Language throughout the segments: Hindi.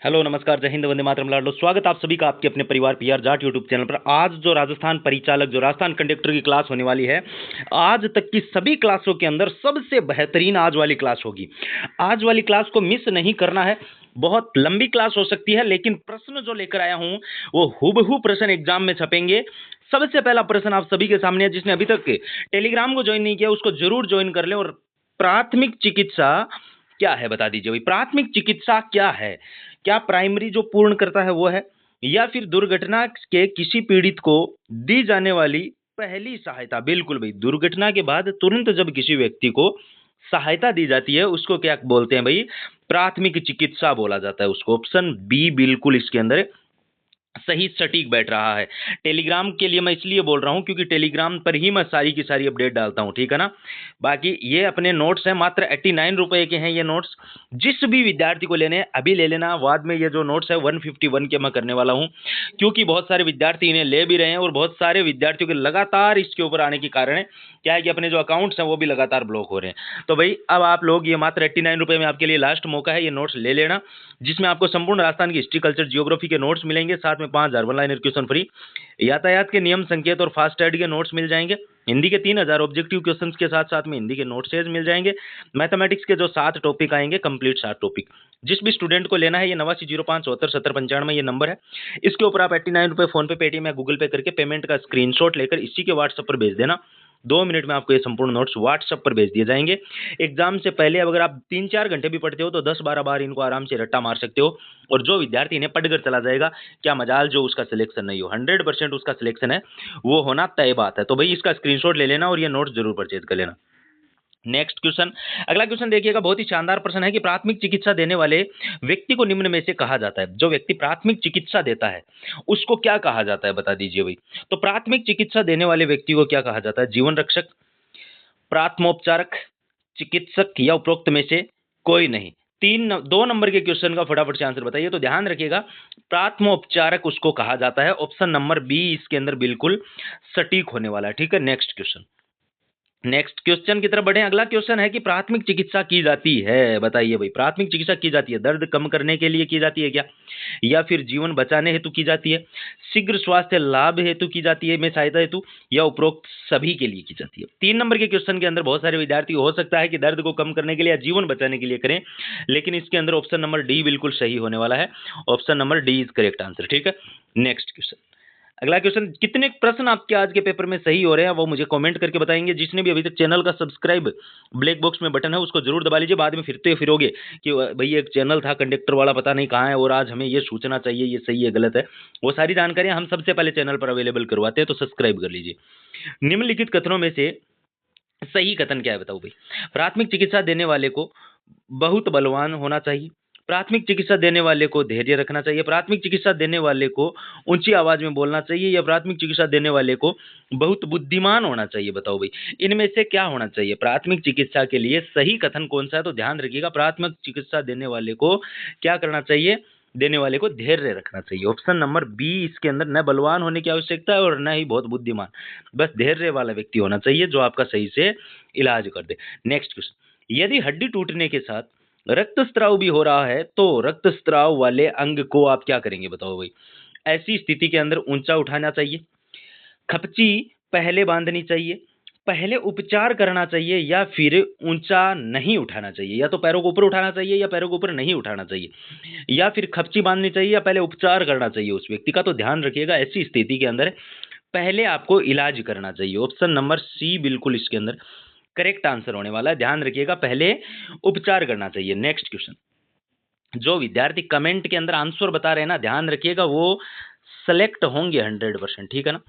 हेलो नमस्कार जय हिंद वंदे मातरम लाडलो स्वागत आप सभी का आपके अपने परिवार पीआर जाट यूट्यूब चैनल पर। आज जो राजस्थान परिचालक जो राजस्थान कंडक्टर की क्लास होने वाली है, आज तक की सभी क्लासों के अंदर सबसे बेहतरीन आज वाली क्लास होगी। आज वाली क्लास को मिस नहीं करना है। बहुत लंबी क्लास हो सकती है, लेकिन प्रश्न जो लेकर आया हूं वो हुबहू प्रश्न एग्जाम में छपेंगे। सबसे पहला प्रश्न आप सभी के सामने है। जिसने अभी तक टेलीग्राम को ज्वाइन नहीं किया उसको जरूर ज्वाइन कर ले। और प्राथमिक चिकित्सा क्या है बता दीजिए भाई, प्राथमिक चिकित्सा क्या है? क्या प्राइमरी जो पूर्ण करता है वो है, या फिर दुर्घटना के किसी पीड़ित को दी जाने वाली पहली सहायता? बिल्कुल भाई, दुर्घटना के बाद तुरंत जब किसी व्यक्ति को सहायता दी जाती है उसको क्या बोलते हैं भाई? प्राथमिक चिकित्सा बोला जाता है उसको। ऑप्शन बी बिल्कुल इसके अंदर सही सटीक बैठ रहा है। टेलीग्राम के लिए मैं इसलिए बोल रहा हूं क्योंकि टेलीग्राम पर ही मैं सारी की सारी अपडेट डालता हूं, ठीक है ना। बाकी ये अपने नोट्स हैं, मात्र 89 रुपए के हैं ये नोट्स। जिस भी विद्यार्थी को लेने हैं अभी ले लेना। बाद में ये जो नोट्स है 151 के मैं करने वाला हूं, क्योंकि बहुत सारे विद्यार्थी इन्हें ले भी रहे हैं और बहुत सारे विद्यार्थियों के लगातार इसके ऊपर आने के कारण है क्या है कि अपने जो अकाउंट्स हैं वो भी लगातार ब्लॉक हो रहे हैं। तो भाई अब आप लोग ये मात्र 89 रुपए में आपके लिए लास्ट मौका है, ये नोट्स ले लेना, जिसमें आपको संपूर्ण राजस्थान की हिस्ट्री कल्चर जियोग्राफी के नोट्स मिलेंगे, साथ में 5000 वन लाइनर क्वेश्चन फ्री, यातायात के नियम संकेत और फास्ट एड के नोट्स मिल जाएंगे, हिंदी के 3000 ऑब्जेक्टिव क्वेश्चंस के साथ साथ में हिंदी के नोट्स मिल जाएंगे, मैथमेटिक्स के जो 7 टॉपिक आएंगे कंप्लीट 7 टॉपिक। जिस भी स्टूडेंट को लेना है ये 8905747095 ये नंबर है। इसके ऊपर आप 89 रुपए फोन पे, पेटीएम या गूगल पे करके पेमेंट का स्क्रीनशॉट लेकर इसी के व्हाट्सएप पर भेज देना। 2 मिनट में आपको ये संपूर्ण नोट्स व्हाट्सएप पर भेज दिए जाएंगे। एग्जाम से पहले अगर आप 3-4 घंटे भी पढ़ते हो तो 10-12 बार इनको आराम से रट्टा मार सकते हो। और जो विद्यार्थी इन्हें पढ़कर चला जाएगा, क्या मजाल जो उसका सिलेक्शन नहीं हो, 100% उसका सिलेक्शन है, वो होना तय बात है। तो भाई इसका स्क्रीनशॉट ले लेना और ये नोट्स जरूर परचेज कर लेना। नेक्स्ट क्वेश्चन, अगला क्वेश्चन देखिएगा, बहुत ही शानदार प्रश्न है कि प्राथमिक चिकित्सा देने वाले व्यक्ति को निम्न में से कहा जाता है। जो व्यक्ति प्राथमिक चिकित्सा देता है उसको क्या कहा जाता है बता दीजिए भाई। तो प्राथमिक चिकित्सा देने वाले व्यक्ति को क्या कहा जाता है? जीवन रक्षक, प्राथमोपचारक, चिकित्सक या उपरोक्त में से कोई नहीं। 2 नंबर के क्वेश्चन का फटाफट से आंसर बताइए। तो ध्यान रखिएगा, प्राथमोपचारक उसको कहा जाता है। ऑप्शन नंबर बी इसके अंदर बिल्कुल सटीक होने वाला है, ठीक है। नेक्स्ट क्वेश्चन, नेक्स्ट क्वेश्चन की तरफ बढ़े। अगला क्वेश्चन है कि प्राथमिक चिकित्सा की जाती है, बताइए भाई, प्राथमिक चिकित्सा की जाती है दर्द कम करने के लिए की जाती है क्या, या फिर जीवन बचाने हेतु की जाती है, शीघ्र स्वास्थ्य लाभ हेतु की जाती है, में सहायता हेतु, या उपरोक्त सभी के लिए की जाती है? 3 नंबर के क्वेश्चन के अंदर बहुत सारे विद्यार्थी हो सकता है कि दर्द को कम करने के लिए या जीवन बचाने के लिए करें, लेकिन इसके अंदर ऑप्शन नंबर डी बिल्कुल सही होने वाला है। Option number D is correct answer, ठीक है। नेक्स्ट क्वेश्चन, अगला क्वेश्चन, कितने प्रश्न आपके आज के पेपर में सही हो रहे हैं वो मुझे कमेंट करके बताएंगे। जिसने भी अभी तक चैनल का सब्सक्राइब ब्लैक बॉक्स में बटन है उसको जरूर दबा लीजिए। बाद में फिरते फिरोगे कि भाई एक चैनल था कंडक्टर वाला पता नहीं कहाँ है और आज हमें ये सूचना चाहिए, ये सही है गलत है, वो सारी जानकारियां हम सबसे पहले चैनल पर अवेलेबल करवाते हैं, तो सब्सक्राइब कर लीजिए। निम्नलिखित कथनों में से सही कथन क्या है बताओ भाई। प्राथमिक चिकित्सा देने वाले को बहुत बलवान होना चाहिए, प्राथमिक चिकित्सा देने वाले को धैर्य रखना चाहिए, प्राथमिक चिकित्सा देने वाले को ऊंची आवाज में बोलना चाहिए, या प्राथमिक चिकित्सा देने वाले को बहुत बुद्धिमान होना चाहिए? बताओ भाई, इनमें से क्या होना चाहिए? प्राथमिक चिकित्सा के लिए सही कथन कौन सा है? तो ध्यान रखिएगा, प्राथमिक चिकित्सा देने वाले को क्या करना चाहिए? देने वाले को धैर्य रखना चाहिए। ऑप्शन नंबर बी इसके अंदर न बलवान होने की आवश्यकता है और न ही बहुत बुद्धिमान, बस धैर्य वाला व्यक्ति होना चाहिए जो आपका सही से इलाज कर दे। नेक्स्ट क्वेश्चन, यदि हड्डी टूटने के साथ रक्तस्राव भी हो रहा है तो रक्तस्राव वाले अंग को आप क्या करेंगे? बताओ भाई। ऐसी स्थिति के अंदर ऊंचा उठाना चाहिए, खपची पहले बांधनी चाहिए, पहले उपचार करना चाहिए, या फिर ऊंचा नहीं उठाना चाहिए? या तो पैरों को ऊपर उठाना चाहिए या पैरों को ऊपर नहीं उठाना चाहिए, या फिर खपची बांधनी चाहिए या पहले उपचार करना चाहिए उस व्यक्ति का? तो ध्यान रखिएगा, ऐसी स्थिति के अंदर पहले आपको इलाज करना चाहिए। ऑप्शन नंबर सी बिल्कुल इसके अंदर करेक्ट आंसर होने वाला है। ध्यान रखिएगा, पहले उपचार करना चाहिए। नेक्स्ट क्वेश्चन, जो विद्यार्थी कमेंट के अंदर आंसर बता रहे हैं ना, ध्यान रखिएगा वो सेलेक्ट होंगे 100%, ठीक है ना।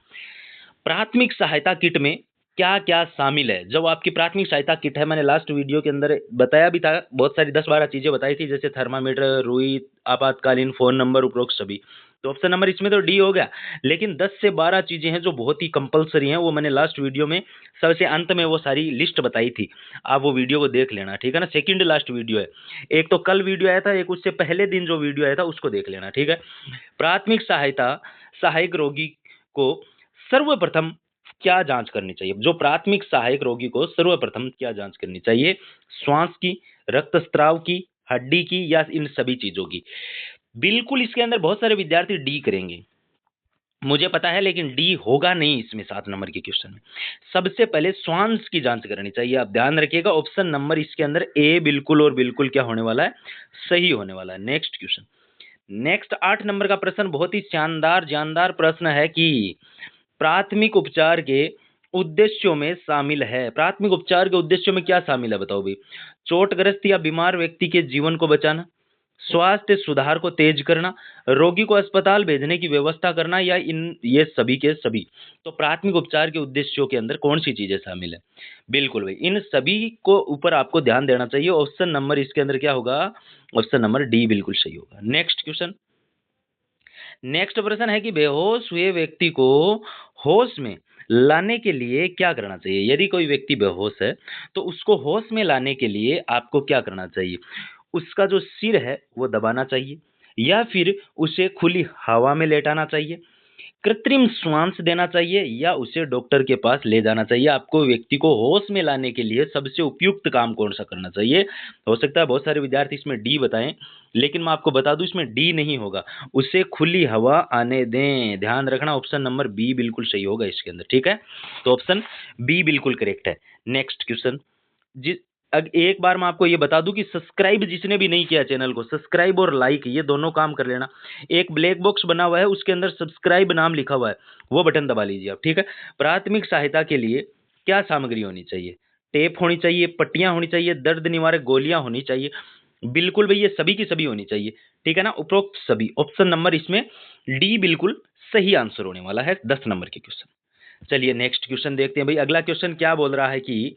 प्राथमिक सहायता किट में क्या क्या शामिल है? जब आपकी प्राथमिक सहायता किट है, मैंने लास्ट वीडियो के अंदर बताया भी था, बहुत सारी 10-12 चीजें बताई थी, जैसे थर्मामीटर, रुई, आपातकालीन फोन नंबर, उपरोक्त सभी। तो ऑप्शन नंबर इसमें तो डी हो गया, लेकिन 10 से 12 चीजें हैं जो बहुत ही कंपलसरी हैं, वो मैंने लास्ट वीडियो में सबसे अंत में वो सारी लिस्ट बताई थी। आप वो वीडियो को देख लेना, ठीक है ना। सेकंड लास्ट वीडियो है, एक तो कल वीडियो आया था, एक उससे पहले दिन जो वीडियो आया था उसको देख लेना, ठीक है। प्राथमिक सहायता सहायक रोगी को सर्वप्रथम क्या जांच करनी चाहिए? जो प्राथमिक सहायक रोगी को सर्वप्रथम क्या जांच करनी चाहिए? श्वास की, रक्तस्राव की, हड्डी की, या इन सभी चीजों की? बिल्कुल इसके अंदर बहुत सारे विद्यार्थी डी करेंगे, मुझे पता है, लेकिन डी होगा नहीं इसमें 7 नंबर के क्वेश्चन में। सबसे पहले श्वांस की जांच करनी चाहिए, आप ध्यान रखिएगा। ऑप्शन नंबर इसके अंदर ए बिल्कुल और बिल्कुल क्या होने वाला है, सही होने वाला है। नेक्स्ट क्वेश्चन, नेक्स्ट 8 नंबर का प्रश्न बहुत ही शानदार जानदार प्रश्न है कि प्राथमिक उपचार के उद्देश्यों में शामिल है। प्राथमिक उपचार के उद्देश्यों में क्या शामिल है बताओ भाई? चोटग्रस्त या बीमार व्यक्ति के जीवन को बचाना, स्वास्थ्य सुधार को तेज करना, रोगी को अस्पताल भेजने की व्यवस्था करना, या इन ये सभी के सभी। तो प्राथमिक उपचार के उद्देश्यों के अंदर कौन सी चीजें शामिल है? बिल्कुल भाई, इन सभी को ऊपर आपको ध्यान देना चाहिए। ऑप्शन नंबर इसके अंदर क्या होगा? ऑप्शन नंबर डी बिल्कुल सही होगा। नेक्स्ट क्वेश्चन, नेक्स्ट प्रश्न है कि बेहोश हुए व्यक्ति को होश में लाने के लिए क्या करना चाहिए? यदि कोई व्यक्ति बेहोश है तो उसको होश में लाने के लिए आपको क्या करना चाहिए? उसका जो सिर है वो दबाना चाहिए, या फिर उसे खुली हवा में लेटाना चाहिए, कृत्रिम श्वास देना चाहिए, या उसे डॉक्टर के पास ले जाना चाहिए? आपको व्यक्ति को होश में लाने के लिए सबसे उपयुक्त काम कौन सा करना चाहिए? हो सकता है बहुत सारे विद्यार्थी इसमें डी बताएं, लेकिन मैं आपको बता दूं इसमें डी नहीं होगा, उसे खुली हवा आने दें। ध्यान रखना, ऑप्शन नंबर बी बिल्कुल सही होगा इसके अंदर, ठीक है? तो ऑप्शन बी बिल्कुल करेक्ट है। नेक्स्ट क्वेश्चन, जिस एक बार मैं आपको ये बता दूं कि सब्सक्राइब जिसने भी नहीं किया चैनल को, सब्सक्राइब और लाइक ये दोनों काम कर लेना। एक ब्लैक बॉक्स बना हुआ है, उसके अंदर सब्सक्राइब नाम लिखा हुआ है, वो बटन दबा लीजिए आप, ठीक है? प्राथमिक सहायता के लिए क्या सामग्री होनी चाहिए? टेप होनी चाहिए, पट्टियां होनी चाहिए, दर्द निवारक गोलियां होनी चाहिए। बिल्कुल भैया, सभी की सभी होनी चाहिए, ठीक है ना? उपरोक्त सभी। ऑप्शन नंबर इसमें डी बिल्कुल सही आंसर होने वाला है 10 नंबर के क्वेश्चन। चलिए नेक्स्ट क्वेश्चन देखते हैं भाई। अगला क्वेश्चन क्या बोल रहा है कि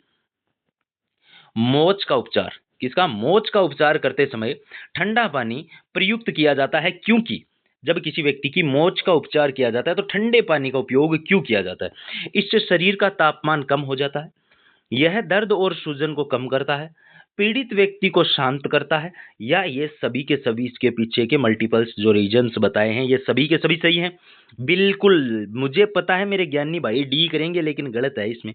मोच का उपचार, किसका? मोच का उपचार करते समय ठंडा पानी प्रयुक्त किया जाता है, क्योंकि जब किसी व्यक्ति की मोच का उपचार किया जाता है तो ठंडे पानी का उपयोग क्यों किया जाता है? इससे शरीर का तापमान कम हो जाता है, यह दर्द और सूजन को कम करता है, पीड़ित व्यक्ति को शांत करता है, या ये सभी के सभी इसके पीछे के मल्टीपल्स जो रीजंस बताए हैं ये सभी के सभी सही हैं? बिल्कुल, मुझे पता है मेरे ज्ञानी भाई डी करेंगे, लेकिन गलत है इसमें।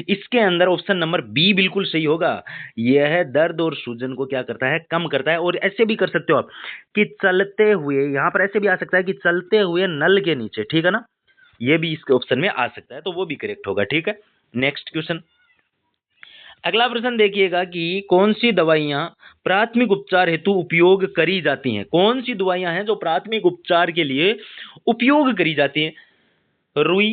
इसके अंदर ऑप्शन नंबर बी बिल्कुल सही होगा। यह दर्द और सूजन को क्या करता है? कम करता है। और ऐसे भी कर सकते हो आप कि चलते हुए, यहां पर ऐसे भी आ सकता है कि चलते हुए नल के नीचे, ठीक है ना? ये भी इसके ऑप्शन में आ सकता है, तो वो भी करेक्ट होगा, ठीक है? नेक्स्ट क्वेश्चन, अगला प्रश्न देखिएगा कि कौन सी दवाइयां प्राथमिक उपचार हेतु उपयोग करी जाती हैं? कौन सी दवाइयां हैं जो प्राथमिक उपचार के लिए उपयोग करी जाती हैं? रुई,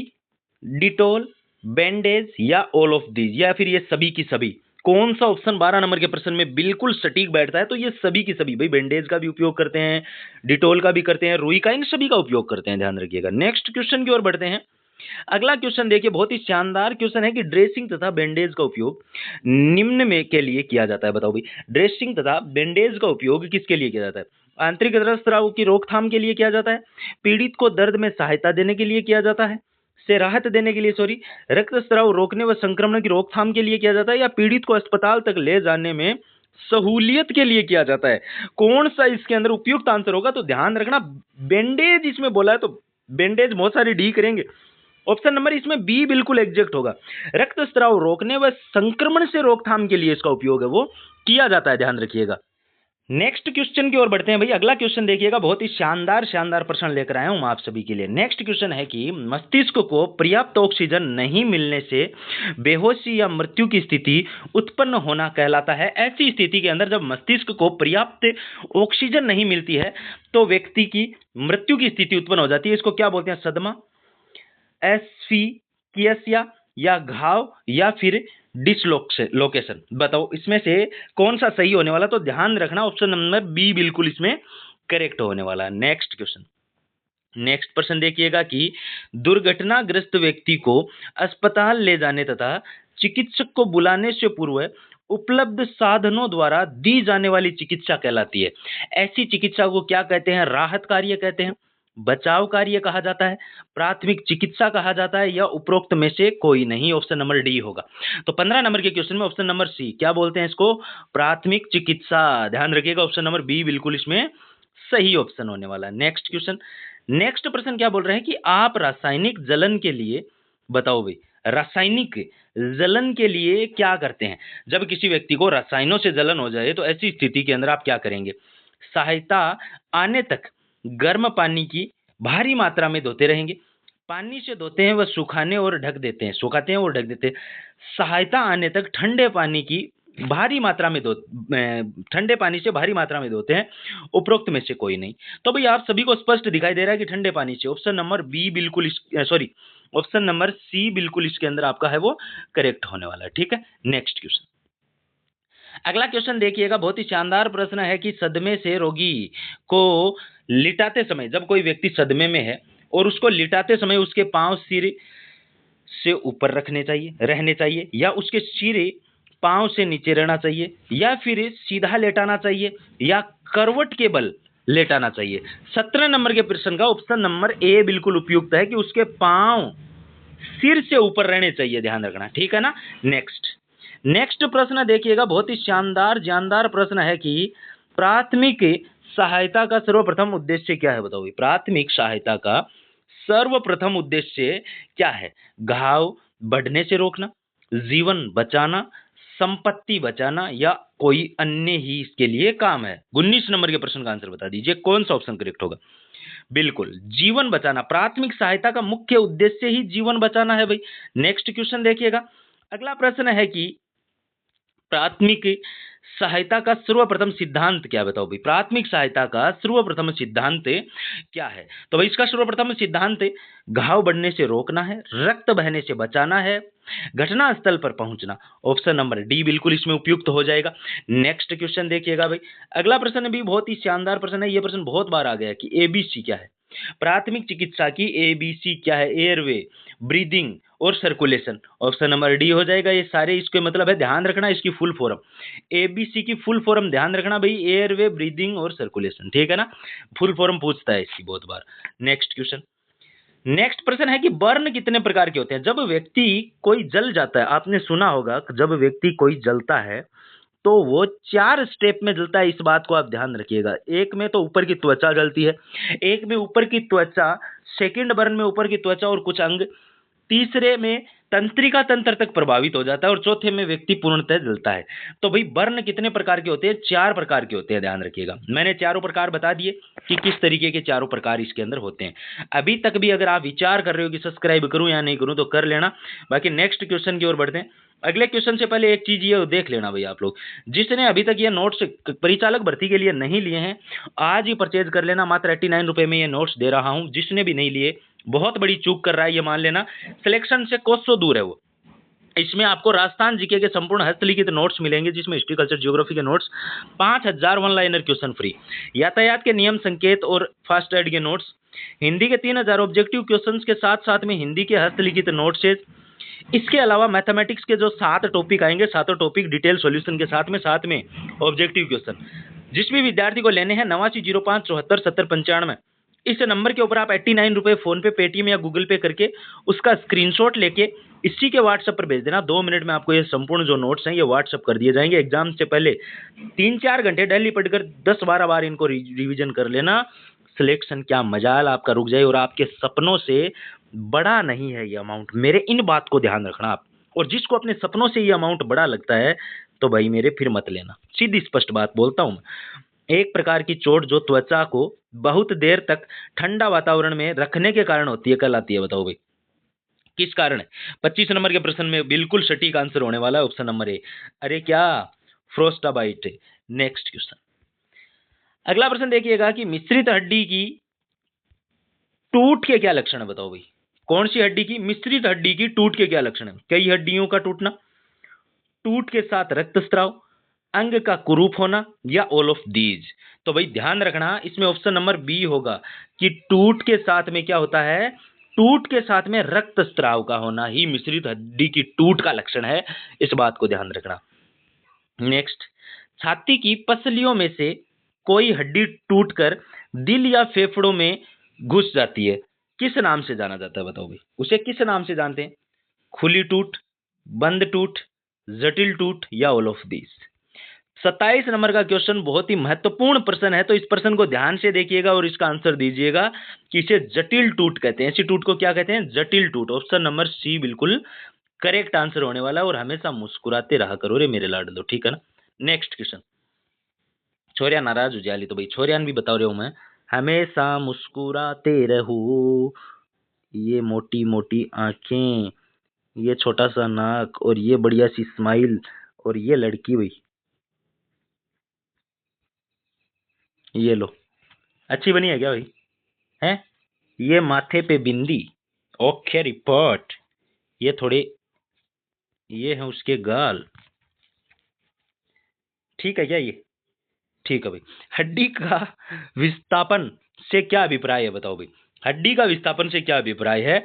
डिटोल, बैंडेज, या ऑल ऑफ दीज, या फिर ये सभी की सभी? कौन सा ऑप्शन 12 नंबर के प्रश्न में बिल्कुल सटीक बैठता है? तो ये सभी की सभी भाई, बैंडेज का भी उपयोग करते हैं, डिटोल का भी करते हैं, रुई का, इन सभी का उपयोग करते हैं, ध्यान रखिएगा। नेक्स्ट क्वेश्चन की ओर बढ़ते हैं। अगला क्वेश्चन देखिए, बहुत ही शानदार क्वेश्चन है कि ड्रेसिंग तथा बैंडेज का उपयोग निम्न में के लिए किया जाता है? बताओ भाई, ड्रेसिंग तथा बैंडेज का उपयोग किसके लिए किया जाता है? आंतरिक रक्तस्राव की रोकथाम के लिए किया जाता है, पीड़ित को दर्द में सहायता देने के लिए किया जाता है, से राहत देने के लिए, सॉरी, रक्तस्राव रोकने व संक्रमण की रोकथाम के लिए किया जाता है, या पीड़ित को अस्पताल तक ले जाने में सहूलियत के लिए किया जाता है? कौन सा इसके अंदर उपयुक्त आंसर होगा? तो ध्यान रखना, बैंडेज इसमें बोला है तो बैंडेज बहुत सारे डी करेंगे। ऑप्शन नंबर इसमें बी बिल्कुल एग्जैक्ट होगा। रक्तस्राव रोकने व संक्रमण से रोकथाम के लिए इसका उपयोग है वो किया जाता है, ध्यान रखिएगा। नेक्स्ट क्वेश्चन की ओर बढ़ते हैं भाई। अगला क्वेश्चन देखिएगा, बहुत ही शानदार शानदार प्रश्न लेकर आया हूं आप सभी के लिए। नेक्स्ट क्वेश्चन है कि मस्तिष्क को पर्याप्त ऑक्सीजन नहीं मिलने से बेहोशी या मृत्यु की स्थिति उत्पन्न होना कहलाता है। ऐसी स्थिति के अंदर जब मस्तिष्क को पर्याप्त ऑक्सीजन नहीं मिलती है तो व्यक्ति की मृत्यु की स्थिति उत्पन्न हो जाती है। इसको क्या बोलते हैं? सदमा, एस्फिक्सिया, या घाव, या फिर डिसलोकेशन? बताओ इसमें से कौन सा सही होने वाला? तो ध्यान रखना, ऑप्शन नंबर बी बिल्कुल इसमें करेक्ट होने वाला है। नेक्स्ट क्वेश्चन, नेक्स्ट प्रश्न देखिएगा कि दुर्घटनाग्रस्त व्यक्ति को अस्पताल ले जाने तथा चिकित्सक को बुलाने से पूर्व उपलब्ध साधनों द्वारा दी जाने वाली चिकित्सा कहलाती है। ऐसी चिकित्सा को क्या कहते हैं? राहत कार्य कहते हैं, बचाव कार्य कहा जाता है, प्राथमिक चिकित्सा कहा जाता है, या उपरोक्त में से कोई नहीं? ऑप्शन नंबर डी होगा। तो 15 नंबर के क्वेश्चन में ऑप्शन नंबर सी, क्या बोलते हैं इसको? प्राथमिक चिकित्सा। ध्यान रखिएगा, ऑप्शन नंबर बी बिल्कुल इसमें सही ऑप्शन होने वाला है। नेक्स्ट क्वेश्चन, नेक्स्ट प्रश्न क्या बोल रहे हैं कि आप रासायनिक जलन के लिए, बताओ भाई, रासायनिक जलन के लिए क्या करते हैं? जब किसी व्यक्ति को रसायनों से जलन हो जाए तो ऐसी स्थिति के अंदर आप क्या करेंगे? सहायता आने तक गर्म पानी की भारी मात्रा में धोते रहेंगे। पानी से धोते हैं, वह सुखाने और ढक देते हैं, सुखाते हैं और ढक देते हैं। सहायता आने तक ठंडे पानी की भारी मात्रा में ठंडे पानी से भारी मात्रा में धोते हैं। उपरोक्त में से कोई नहीं। तो भाई आप सभी को स्पष्ट दिखाई दे रहा है कि ठंडे पानी से। ऑप्शन नंबर बी बिल्कुल सॉरी, ऑप्शन नंबर सी बिल्कुल इसके अंदर आपका है वो करेक्ट होने वाला है। ठीक है, नेक्स्ट क्वेश्चन। अगला क्वेश्चन देखिएगा, बहुत ही शानदार प्रश्न है कि सदमे से रोगी को लिटाते समय, जब कोई व्यक्ति सदमे में है और उसको लिटाते समय उसके पांव सिर से ऊपर रहने चाहिए, या उसके सिर पांव से नीचे रहना चाहिए, या फिर सीधा लेटाना चाहिए, या करवट के बल लेटाना चाहिए। 17 नंबर के प्रश्न का ऑप्शन नंबर ए बिल्कुल उपयुक्त है कि उसके पांव सिर से ऊपर रहने चाहिए, ध्यान रखना। ठीक है ना। नेक्स्ट प्रश्न देखिएगा, बहुत ही शानदार जानदार प्रश्न है कि प्राथमिक सहायता का सर्वप्रथम उद्देश्य क्या है, बताओ। प्राथमिक सहायता का सर्वप्रथम उद्देश्य क्या है? घाव बढ़ने से रोकना, जीवन बचाना, संपत्ति बचाना, या कोई अन्य ही इसके लिए काम है। 19 नंबर के प्रश्न का आंसर बता दीजिए, कौन सा ऑप्शन करेक्ट होगा? बिल्कुल, जीवन बचाना। प्राथमिक सहायता का मुख्य उद्देश्य ही जीवन बचाना है भाई। नेक्स्ट क्वेश्चन देखिएगा, अगला प्रश्न है कि प्राथमिक सहायता का सर्वप्रथम सिद्धांत क्या, बताओ भाई। प्राथमिक सहायता का सर्वप्रथम सिद्धांत क्या है? तो भाई इसका सर्वप्रथम सिद्धांत घाव बढ़ने से रोकना है, रक्त बहने से बचाना है, घटना स्थल पर पहुंचना। ऑप्शन नंबर डी बिल्कुल इसमें उपयुक्त हो जाएगा। नेक्स्ट क्वेश्चन देखिएगा भाई, अगला प्रश्न भी बहुत ही शानदार प्रश्न है। यह प्रश्न बहुत बार आ गया कि एबीसी क्या है? प्राथमिक चिकित्सा की एबीसी क्या है? एयरवे, ब्रीदिंग और सर्कुलेशन। ऑप्शन नंबर डी हो जाएगा। ये सारे इसके मतलब है, ध्यान रखना इसकी फुल फॉर्म। एबीसी की फुल फॉर्म ध्यान रखना भाई, एयरवे, ब्रीदिंग और सर्कुलेशन। ठीक है ना, फुल फॉर्म पूछता है इसकी बहुत बार। नेक्स्ट क्वेश्चन, नेक्स्ट प्रश्न है कि बर्न कितने प्रकार के होते हैं? जब व्यक्ति कोई जल जाता है, आपने सुना होगा जब व्यक्ति कोई जलता है तो वो 4 स्टेप में जलता है, इस बात को आप ध्यान रखिएगा। एक में तो ऊपर की त्वचा जलती है, एक में ऊपर की त्वचा, सेकंड बर्न में ऊपर की त्वचा और कुछ अंग, तीसरे में तंत्रिका तंत्र तक प्रभावित हो जाता है, और चौथे में व्यक्ति पूर्णतः जलता है। तो भाई बर्न कितने प्रकार के होते हैं? 4 प्रकार के होते हैं, ध्यान रखिएगा। मैंने चारों प्रकार बता दिए कि किस तरीके के चारों प्रकार इसके अंदर होते हैं। अभी तक भी अगर आप विचार कर रहे हो कि सब्सक्राइब करूं या नहीं करूं तो कर लेना। बाकी नेक्स्ट क्वेश्चन की ओर बढ़ते हैं। अगले क्वेश्चन से पहले एक चीज ये देख लेना भाई, आप लोग जिसने अभी तक ये नोट्स परिचालक भर्ती के लिए नहीं लिए हैं, आज ही परचेज कर लेना। मात्र 89 रुपए में ये नोट्स दे रहा हूं। जिसने भी नहीं लिए बहुत बड़ी चूक कर रहा है, ये मान लेना। सिलेक्शन से कोसों दूर है वो। इसमें आपको राजस्थान जीके के संपूर्ण हस्तलिखित नोट्स मिलेंगे, जिसमें हिस्ट्री, कल्चर, ज्योग्राफी के notes, 5000 one liner question free, यातायात के नियम संकेत और फास्ट एड के नोट्स, हिंदी के 3000 ऑब्जेक्टिव क्वेश्चंस के साथ साथ में हिंदी के हस्तलिखित नोट्स। इसके अलावा मैथमेटिक्स के जो 7 टॉपिक आएंगे, 7 टॉपिक डिटेल सॉल्यूशन के साथ में ऑब्जेक्टिव क्वेश्चन। जिस भी विद्यार्थी को लेने हैं 8905747095, इस नंबर के ऊपर आप 89 रुपए फोन पे, पेटीएम या गूगल पे करके उसका स्क्रीनशॉट लेके इसी के व्हाट्सएप पर भेज देना। 2 मिनट में आपको ये संपूर्ण जो नोट्स हैं ये व्हाट्सएप कर दिए जाएंगे। एग्जाम से पहले 3-4 घंटे डेली पढ़कर 10-12 बार इनको रिवीजन कर लेना। सिलेक्शन क्या मजाल आपका रुक जाए, और आपके सपनों से बड़ा नहीं है ये अमाउंट, मेरे इन बात को ध्यान रखना आप। और जिसको अपने सपनों से ये अमाउंट बड़ा लगता है तो भाई मेरे फिर मत लेना, सीधी स्पष्ट बात बोलता हूं मैं। एक प्रकार की चोट जो त्वचा को बहुत देर तक ठंडा वातावरण में रखने के कारण होती है, कहलाती है, बताओ भाई किस कारण है? 25 नंबर के प्रश्न में बिल्कुल सटीक आंसर होने वाला है ऑप्शन नंबर ए। अरे क्या, फ्रोस्टाबाइट। नेक्स्ट क्वेश्चन, अगला प्रश्न देखिएगा कि मिश्रित हड्डी की टूट के क्या लक्षण है, बताओ भाई। कौन सी हड्डी की? मिश्रित हड्डी की टूट के क्या लक्षण है? कई हड्डियों का टूटना, टूट के साथ रक्तस्राव, अंग का कुरूप होना, या ऑल ऑफ दीज। तो भाई ध्यान रखना, इसमें ऑप्शन नंबर बी होगा कि टूट के साथ में क्या होता है? टूट के साथ में रक्तस्राव का होना ही मिश्रित हड्डी की टूट का लक्षण है, इस बात को ध्यान रखना। नेक्स्ट, छाती की पसलियों में से कोई हड्डी टूटकर दिल या फेफड़ों में घुस जाती है, किस नाम से जाना जाता है, बताओ भाई। उसे किस नाम से जानते हैं? खुली टूट, बंद टूट, जटिल टूट, या ऑल ऑफ दिस। 27 नंबर का क्वेश्चन बहुत ही महत्वपूर्ण प्रश्न है, तो इस प्रश्न को ध्यान से देखिएगा और इसका आंसर दीजिएगा कि इसे जटिल टूट कहते हैं। ऐसी टूट को क्या कहते हैं? जटिल टूट। ऑप्शन नंबर सी बिल्कुल करेक्ट आंसर होने वाला है। और हमेशा मुस्कुराते रहा करो रे मेरे लाडलो, ठीक है ना। नेक्स्ट क्वेश्चन, छोरिया नाराज हो जाली तो भाई छोरियान भी बता रहे हूं मैं, हमेशा मुस्कुराते रहो, ये मोटी मोटी आंखें, ये छोटा सा नाक और ये बढ़िया सी स्माइल और ये लड़की भाई, ये लो, अच्छी बनी है क्या भाई? हैं? ये माथे पे बिंदी, ओके रिपोर्ट, ये थोड़े, ये है उसके गाल, ठीक है क्या ये? ठीक है भाई। हड्डी का विस्थापन से क्या अभिप्राय है बताओ भाई? हड्डी का विस्थापन से क्या अभिप्राय है?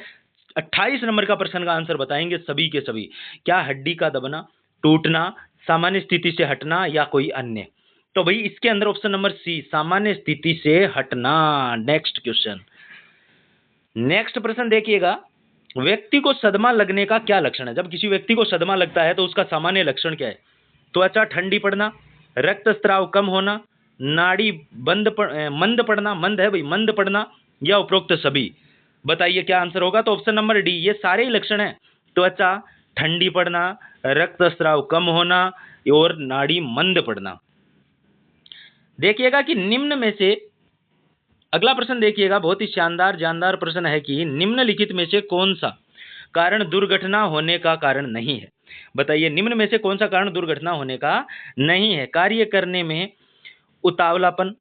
28 नंबर का प्रश्न का आंसर बताएंगे सभी के सभी। क्या हड्डी का दबना, टूटना, सामान्य स्थिति से हटना या कोई अन्य? तो भाई इसके अंदर ऑप्शन नंबर सी, सामान्य स्थिति से हटना। नेक्स्ट क्वेश्चन, नेक्स्ट प्रश्न देखिएगा। व्यक्ति को सदमा लगने का क्या लक्षण है? जब किसी व्यक्ति को सदमा लगता है तो उसका सामान्य लक्षण क्या है? त्वचा ठंडी पड़ना, रक्तस्राव कम होना, नाड़ी मंद पड़ना, मंद है भाई, मंद पड़ना या उपरोक्त सभी? बताइए क्या आंसर होगा? तो ऑप्शन नंबर डी, ये सारे ही लक्षण हैं। त्वचा ठंडी पड़ना, रक्तस्राव कम होना और नाड़ी मंद पड़ना। देखिएगा कि निम्न में से, अगला प्रश्न देखिएगा, बहुत ही शानदार जानदार प्रश्न है कि निम्नलिखित में से कौन सा कारण दुर्घटना होने का कारण नहीं है? बताइए निम्न में से कौन सा कारण दुर्घटना होने का नहीं है? कार्य करने में उतावलापन,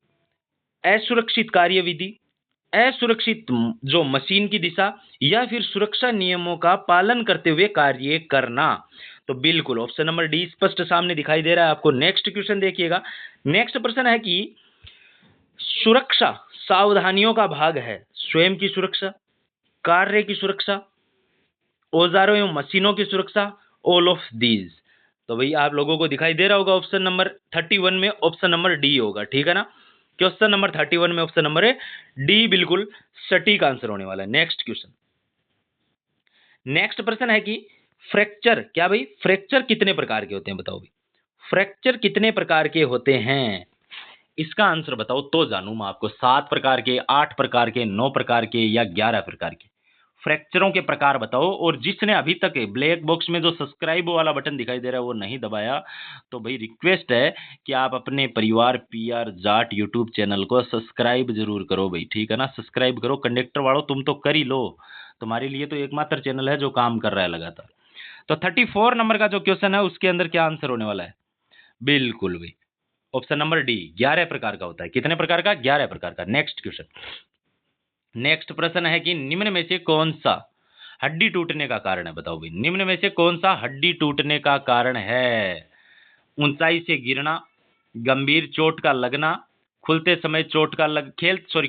असुरक्षित कार्य विधि, असुरक्षित जो मशीन की दिशा, या फिर सुरक्षा नियमों का पालन करते हुए कार्य करना। तो बिल्कुल ऑप्शन नंबर डी स्पष्ट सामने दिखाई दे रहा है आपको। नेक्स्ट क्वेश्चन देखिएगा। नेक्स्ट प्रश्न है कि सुरक्षा सावधानियों का भाग है। स्वयं की सुरक्षा, कार्य की सुरक्षा, औजारों एवं मशीनों की सुरक्षा, ऑल ऑफ दीज। तो भाई आप लोगों को दिखाई दे रहा होगा ऑप्शन नंबर 31 में ऑप्शन नंबर डी होगा, ठीक है ना? क्वेश्चन नंबर 31 में ऑप्शन नंबर डी बिल्कुल सटीक आंसर होने वाला है। नेक्स्ट क्वेश्चन, नेक्स्ट प्रश्न है कि फ्रैक्चर, क्या भाई फ्रैक्चर कितने प्रकार के होते हैं बताओ भाई? फ्रैक्चर कितने प्रकार के होते हैं? इसका आंसर बताओ तो जानूं मैं आपको। 7 प्रकार के, 8 प्रकार के, 9 प्रकार के या 11 प्रकार के? फ्रैक्चरों के प्रकार बताओ। और जिसने अभी तक ब्लैक बॉक्स में जो सब्सक्राइब वाला बटन दिखाई दे रहा है वो नहीं दबाया, तो भाई रिक्वेस्ट है कि आप अपने परिवार पीआर जाट यूट्यूब चैनल को सब्सक्राइब जरूर करो भाई, ठीक है ना? सब्सक्राइब करो। कंडक्टर वालों तुम तो कर ही लो, तुम्हारे लिए तो एकमात्र चैनल है जो काम कर रहा है लगातार। तो 34 नंबर का जो क्वेश्चन है उसके अंदर क्या आंसर होने वाला है? बिल्कुल भाई ऑप्शन नंबर डी, 11 प्रकार का होता है। कितने प्रकार का? 11 प्रकार का। नेक्स्ट क्वेश्चन, नेक्स्ट प्रश्न है कि निम्न में से कौन सा हड्डी टूटने का कारण है? बताओ भाई निम्न में से कौन सा हड्डी टूटने का कारण है? ऊंचाई से गिरना, गंभीर चोट का लगना, खुलते समय चोट का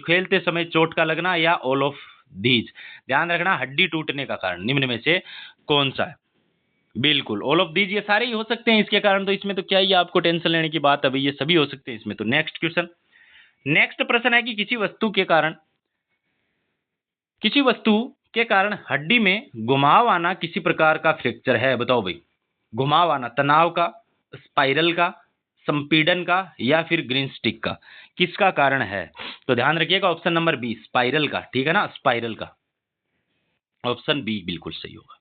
खेलते समय चोट का लगना या ऑल ऑफ दीज? ध्यान रखना, हड्डी टूटने का कारण निम्न में से कौन सा है? बिल्कुल ऑल ऑफ दीज, ये सारे ही हो सकते हैं इसके कारण। तो इसमें तो क्या ही आपको टेंशन लेने की बात है भाई, ये सभी हो सकते हैं इसमें तो। नेक्स्ट क्वेश्चन, नेक्स्ट प्रश्न है कि किसी वस्तु के कारण हड्डी में घुमाव आना किसी प्रकार का फ्रैक्चर है? बताओ भाई, घुमाव आना तनाव का, स्पाइरल का, संपीड़न का या फिर ग्रीन स्टिक का? किसका कारण है? तो ध्यान रखिएगा ऑप्शन नंबर बी, स्पाइरल का, ठीक है ना? स्पाइरल का, ऑप्शन बी बिल्कुल सही होगा।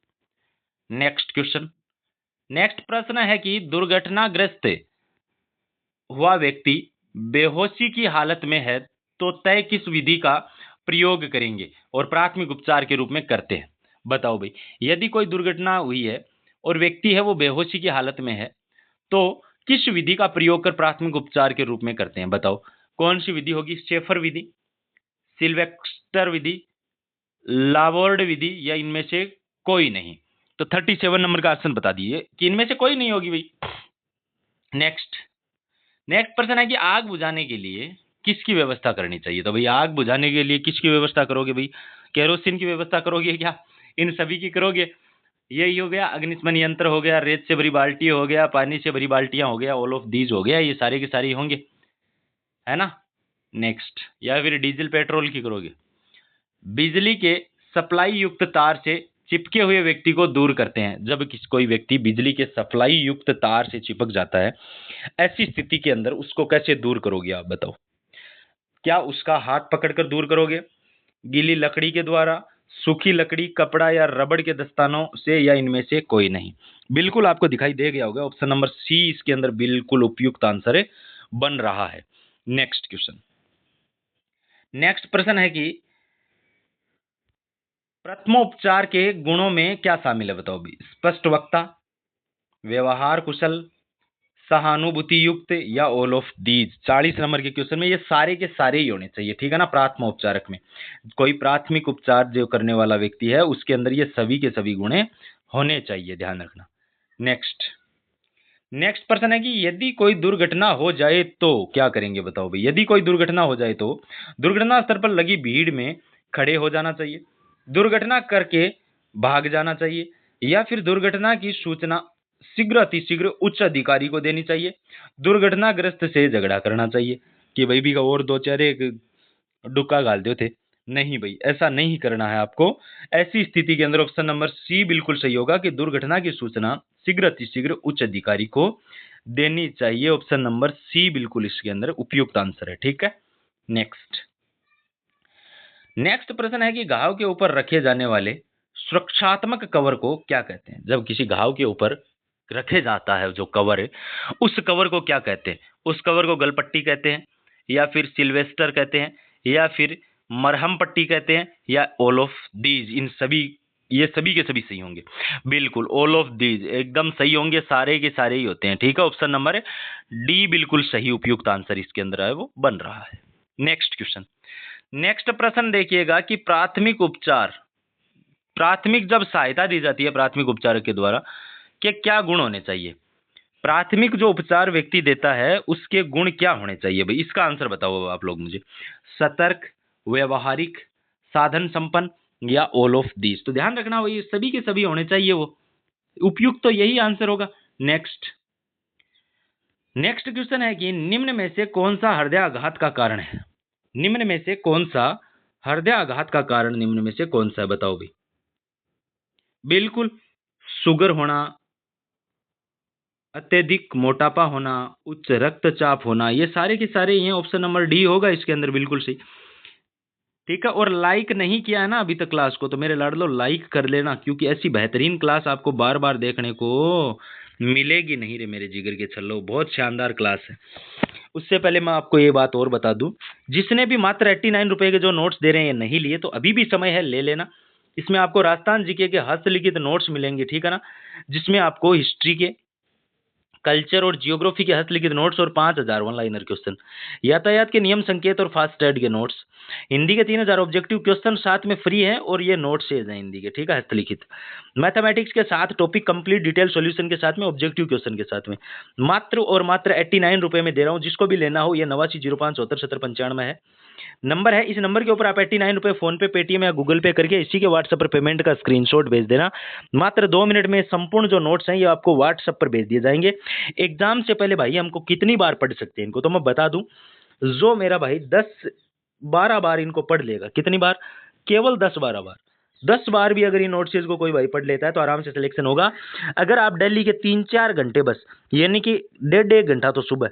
नेक्स्ट क्वेश्चन, नेक्स्ट प्रश्न है कि दुर्घटनाग्रस्त हुआ व्यक्ति बेहोशी की हालत में है तो तय किस विधि का प्रयोग करेंगे और प्राथमिक उपचार के रूप में करते हैं? बताओ भाई, यदि कोई दुर्घटना हुई है और व्यक्ति है वो बेहोशी की हालत में है तो किस विधि का प्रयोग कर प्राथमिक उपचार के रूप में करते हैं? बताओ कौन सी विधि होगी? शेफर विधि, सिल्वेस्टर विधि, लावोर्ड विधि या इनमें से कोई नहीं? तो 37 नंबर का ऑप्शन बता दिए कि इनमें से कोई नहीं होगी भाई। नेक्स्ट, नेक्स्ट प्रश्न है कि आग बुझाने के लिए किसकी व्यवस्था करनी चाहिए? तो भाई आग बुझाने के लिए किसकी व्यवस्था करोगे भाई? केरोसिन की व्यवस्था करोगे क्या? इन सभी की करोगे? यही हो गया, अग्निशमन यंत्र हो गया, रेत से भरी बाल्टी हो गया, पानी से भरी बाल्टियां हो गया, ऑल ऑफ दीज हो गया, ये सारे के सारे होंगे, है ना? नेक्स्ट, या फिर डीजल पेट्रोल की करोगे? बिजली के सप्लाई युक्त तार से चिपके हुए व्यक्ति को दूर करते हैं। जब कोई व्यक्ति बिजली के सप्लाई युक्त तार से चिपक जाता है, ऐसी स्थिति के अंदर उसको कैसे दूर करोगे आप बताओ? क्या उसका हाथ पकड़कर दूर करोगे, गीली लकड़ी के द्वारा, सूखी लकड़ी, कपड़ा या रबड़ के दस्तानों से या इनमें से कोई नहीं? बिल्कुल आपको दिखाई दे गया होगा ऑप्शन नंबर सी इसके अंदर बिल्कुल उपयुक्त आंसर बन रहा है। नेक्स्ट क्वेश्चन, नेक्स्ट प्रश्न है कि प्रथमोपचार के गुणों में क्या शामिल है, बताओ भी। स्पष्ट वक्ता, व्यवहार कुशल, सहानुभूति युक्त, या ऑल ऑफ दीज। 40 नंबर के क्वेश्चन में ये सारे के सारे ही होने चाहिए, ठीक है ना। प्राथमोपचारक में कोई प्राथमिक उपचार जो करने वाला व्यक्ति है उसके अंदर ये सभी के सभी गुण होने चाहिए, ध्यान रखना। नेक्स्ट प्रश्न है कि यदि कोई दुर्घटना हो जाए तो क्या करेंगे, बताओ भाई। यदि कोई दुर्घटना हो जाए तो दुर्घटना स्थल पर लगी भीड़ में खड़े हो जाना चाहिए, दुर्घटना करके भाग जाना चाहिए, या फिर दुर्घटना की सूचना शीघ्र अतिशीघ्र उच्च अधिकारी को देनी चाहिए, दुर्घटनाग्रस्त से झगड़ा करना चाहिए कि भाई भी का और दो चारे डुक्का गाल दो थे। नहीं भाई, ऐसा नहीं करना है आपको। ऐसी स्थिति के अंदर ऑप्शन नंबर सी बिल्कुल सही होगा कि दुर्घटना की सूचना शीघ्र अतिशीघ्र उच्च अधिकारी को देनी चाहिए। ऑप्शन नंबर सी बिल्कुल इसके अंदर उपयुक्त आंसर है, ठीक है। नेक्स्ट प्रश्न है कि घाव के ऊपर रखे जाने वाले सुरक्षात्मक कवर को क्या कहते हैं। जब किसी घाव के ऊपर रखे जाता है जो कवर है, उस कवर को क्या कहते हैं। उस कवर को गलपट्टी कहते हैं, या फिर सिल्वेस्टर कहते हैं, या फिर मरहम पट्टी कहते हैं, या ऑल ऑफ दीज। इन सभी, ये सभी के सभी सही होंगे, बिल्कुल ऑल ऑफ दीज एकदम सही होंगे, सारे के सारे ही होते हैं, ठीक है। ऑप्शन नंबर डी बिल्कुल सही उपयुक्त आंसर इसके अंदर है वो बन रहा है। नेक्स्ट क्वेश्चन, नेक्स्ट प्रश्न देखिएगा कि प्राथमिक उपचार, प्राथमिक जब सहायता दी जाती है प्राथमिक उपचार के द्वारा के क्या गुण होने चाहिए। प्राथमिक जो उपचार व्यक्ति देता है उसके गुण क्या होने चाहिए भाई, इसका आंसर बताओ आप लोग मुझे। सतर्क, व्यवहारिक, साधन संपन्न, या ऑल ऑफ दीज। तो ध्यान रखना वही सभी के सभी होने चाहिए, वो उपयुक्त तो यही आंसर होगा। नेक्स्ट क्वेश्चन है कि निम्न में से कौन सा हृदयाघात का कारण है। निम्न में से कौन सा हृदयाघात का कारण, निम्न में से कौन सा है, बताओ भाई। बिल्कुल शुगर होना, अत्यधिक मोटापा होना, उच्च रक्तचाप होना, ये सारे के सारे ही हैं। ऑप्शन नंबर डी होगा इसके अंदर बिल्कुल सही, ठीक है। और लाइक नहीं किया है ना अभी तक क्लास को, तो मेरे लाडलो लाइक कर लेना, क्योंकि ऐसी बेहतरीन क्लास आपको बार बार देखने को मिलेगी नहीं रे मेरे जिगर के छल्लो, बहुत शानदार क्लास है। उससे पहले मैं आपको ये बात और बता दूं, जिसने भी मात्र 89 रुपए के जो नोट्स दे रहे हैं ये नहीं लिए तो अभी भी समय है, ले लेना। इसमें आपको राजस्थान जीके के हस्तलिखित नोट्स मिलेंगे, ठीक है ना, जिसमें आपको हिस्ट्री के, कल्चर और जियोग्राफी के हस्तलिखित नोट्स और 5000 वन लाइनर क्वेश्चन, यातायात के नियम संकेत और फास्ट ट्रेड के नोट्स, हिंदी के 3000 ऑब्जेक्टिव क्वेश्चन साथ में फ्री है, और ये नोट्स है हिंदी के, ठीक है, हस्तलिखित। मैथमेटिक्स के साथ टॉपिक कंप्लीट डिटेल सॉल्यूशन के साथ में, ऑब्जेक्टिव क्वेश्चन के साथ में, मात्र और मात्र 89 रुपए में दे रहा हूँ। जिसको भी लेना हो ये 8905707095 है नंबर है। इस नंबर के ऊपर आप 89 रुपए फोन पे, पेटीएम या गूगल पे करके इसी के व्हाट्सएप पर पेमेंट का स्क्रीनशॉट भेज देना। मात्र 2 मिनट में संपूर्ण जो नोट्स हैं ये आपको व्हाट्सएप पर भेज दिए जाएंगे। एग्जाम से पहले भाई हमको कितनी बार पढ़ सकते हैं इनको, तो मैं बता दूं, जो मेरा भाई 10-12 बार इनको पढ़ लेगा, कितनी बार, केवल 10-12 बार, 10 बार भी अगर इन नोट्स को कोई भाई पढ़ लेता है तो आराम से सिलेक्शन होगा। अगर आप डेली के 3-4 घंटे बस, यानी कि 1.5 घंटा तो सुबह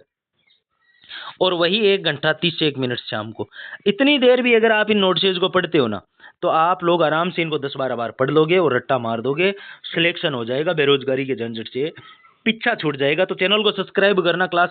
और वही 1 घंटा 30 से 1 मिनट शाम को, इतनी देर भी अगर आप इन नोट्स को पढ़ते हो ना, तो आप लोग आराम से इनको 10-12 बार पढ़ लोगे और रट्टा मार दोगे, सिलेक्शन हो जाएगा, बेरोजगारी के झंझट से पीछा छूट जाएगा। तो चैनल को सब्सक्राइब करना, क्लास